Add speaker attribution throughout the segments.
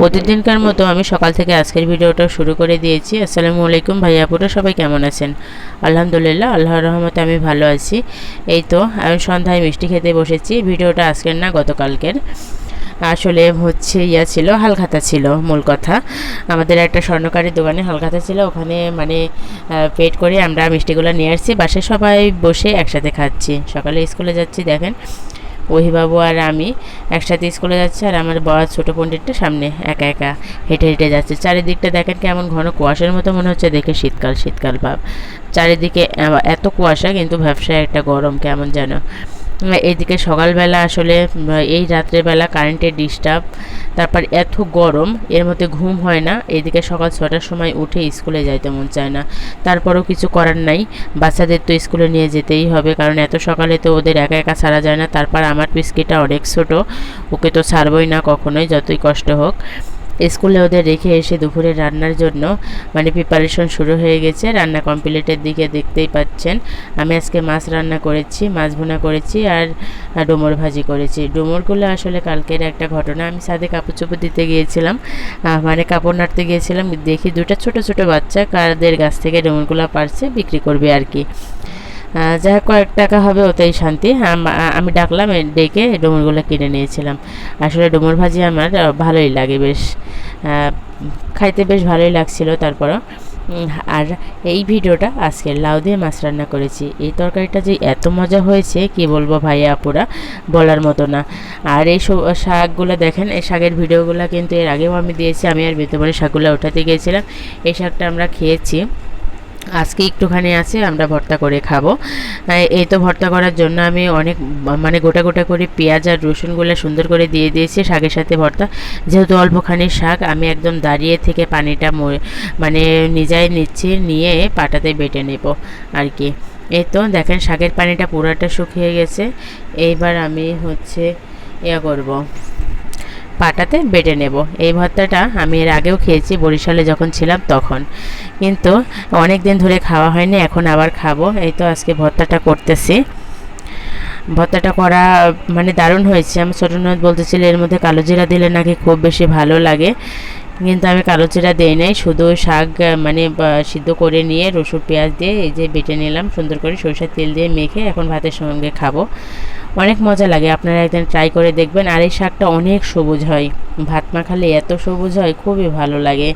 Speaker 1: প্রতিদিনকার মতো আমি সকাল থেকে আজকের ভিডিওটা শুরু করে দিয়েছি। আসসালামু আলাইকুম ভাইয়াপুরা, সবাই কেমন আছেন? আলহামদুলিল্লাহ, আল্লাহর রহমতে আমি ভালো আছি। এই তো আমি সন্ধ্যায় মিষ্টি খেতে বসেছি। ভিডিওটা আজকের না, গতকালকের। আসলে হচ্ছে ছিল, হালখাতা ছিল মূল কথা। আমাদের একটা স্বর্ণকারের দোকানে হালখাতা ছিল, ওখানে পেড করে আমরা মিষ্টিগুলো নিয়ে আসছি। বাসায় সবাই বসে একসাথে খাচ্ছি। সকালে স্কুলে যাচ্ছি, দেখেন ওহিবাবু আর আমি একসাথে স্কুলে যাচ্ছি, আর আমার বড় ছোটো পণ্ডিতটা সামনে একা একা হেঁটে হেঁটে যাচ্ছে। চারিদিকটা দেখেন কেমন ঘন কুয়াশার মতো মনে হচ্ছে, দেখে শীতকাল শীতকাল ভাব। চারিদিকে এত কুয়াশা, কিন্তু ব্যবসায় একটা গরম কেমন যেন। এইদিকে সকালবেলা আসলে এই রাত্রেবেলা কারেন্টের ডিস্টার্ব, তারপর এত গরম, এর মধ্যে ঘুম হয় না। এইদিকে সকাল 6টার সময় উঠে স্কুলে যাইতে মন চায় না। তারপরেও কিছু করার নাই, বাচ্চাদের তো স্কুলে নিয়ে যেতেই হবে, কারণ এত সকালে তো ওদের একা একা ছাড়া যায় না। তারপর আমার পিসকিটা অনেক ছোটো, ওকে তো ছাড়বই না কখনোই, যতই কষ্ট হোক। স্কুলে ওদের রেখে এসে দুপুরে রান্নার জন্য প্রিপারেশন শুরু হয়ে গেছে। রান্না কমপ্লিটের দিকে দেখতেই পাচ্ছেন। আমি আজকে মাছ রান্না করেছি, মাছ ভুনা করেছি, আর ডুমুর ভাজি করেছি। ডুমুরগুলো আসলে কালকের একটা ঘটনা। আমি ছাদে কাপড় চোপড় দিতে গিয়েছিলাম, কাপড় নাড়তে গিয়েছিলাম, দেখি দুটো ছোট ছোট বাচ্চা কাদের গাছ থেকে ডুমুরগুলো পারছে, বিক্রি করবে আর কি। যাই হোক, কয়েক টাকা হবে, ওতেই শান্তি। আমি ডাকলাম, ডেকে ডুমুরগুলো কিনে নিয়েছিলাম। আসলে ডুমুর ভাজি আমার ভালোই লাগে, বেশ খাইতে বেশ ভালোই লাগছিল। তারপরও আর এই ভিডিওটা আজকে লাউ দিয়ে মাছ রান্না করেছি। এই তরকারিটা যে এত মজা হয়েছে কি বলবো ভাইয়া আপুরা, বলার মতো না। আর এই শাকগুলো দেখেন, এই শাকের ভিডিওগুলো কিন্তু এর আগেও আমি দিয়েছি। আমি আর বেতবাড়ি শাকগুলো ওঠাতে গিয়েছিলাম। এই শাকটা আমরা খেয়েছি, আজকে একটুখানি আছে, আমরা ভর্তা করে খাবো। এই তো ভর্তা করার জন্য আমি অনেক গোটা গোটা করে পেঁয়াজ আর রসুনগুলো সুন্দর করে দিয়ে দিয়েছি শাকের সাথে ভর্তা। যেহেতু অল্পখানি শাক, আমি একদম দাঁড়িয়ে থেকে পানিটা নিজেই নিচ্ছি, নিয়ে পাটাতে বেটে নেব আর কি। এই তো দেখেন শাকের পানিটা পুরাটা শুকিয়ে গেছে। এইবার আমি করব, পাটাতে বেটে নেব। এই ভর্তাটা আমি এর আগেও খেয়েছি, বরিশালে যখন ছিলাম তখন, কিন্তু অনেক দিন ধরে খাওয়া হয়নি, এখন আবার খাবো। এই তো আজকে ভর্তাটা করতেছি। ভর্তাটা করা দারুণ হয়েছে। আমার ছোটো ননদ বলতেছিল এর মধ্যে কালো জিরা দিলে নাকি খুব বেশি ভালো লাগে, কিন্তু আমি কালো জিরা দিই নাই, শুধু শাক সিদ্ধ করে নিয়ে রসুন পেঁয়াজ দিয়ে এই যে বেটে নিলাম সুন্দর করে, সরষের তেল দিয়ে মেখে এখন ভাতের সঙ্গে খাবো। অনেক মজা লাগে, আপনারা একদিন ট্রাই করে দেখবেন। আর এই শাকটা অনেক সবুজ হয়, ভাত মাখালে এত সবুজ হয়, খুবই ভালো লাগে।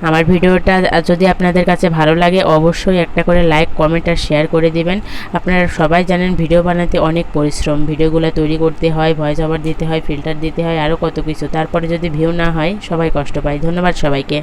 Speaker 1: আমার ভিডিওটা যদি আপনাদের কাছে ভালো লাগে, অবশ্যই একটা করে লাইক, কমেন্ট আর শেয়ার করে দিবেন। আপনারা সবাই জানেন ভিডিও বানাতে অনেক পরিশ্রম, ভিডিওগুলো তৈরি করতে হয়, ভয়েস ওভার দিতে হয়, ফিল্টার দিতে হয়, আরও কত কিছু। তারপরে যদি ভিউ না হয়, সবাই কষ্ট পায়। ধন্যবাদ সবাইকে।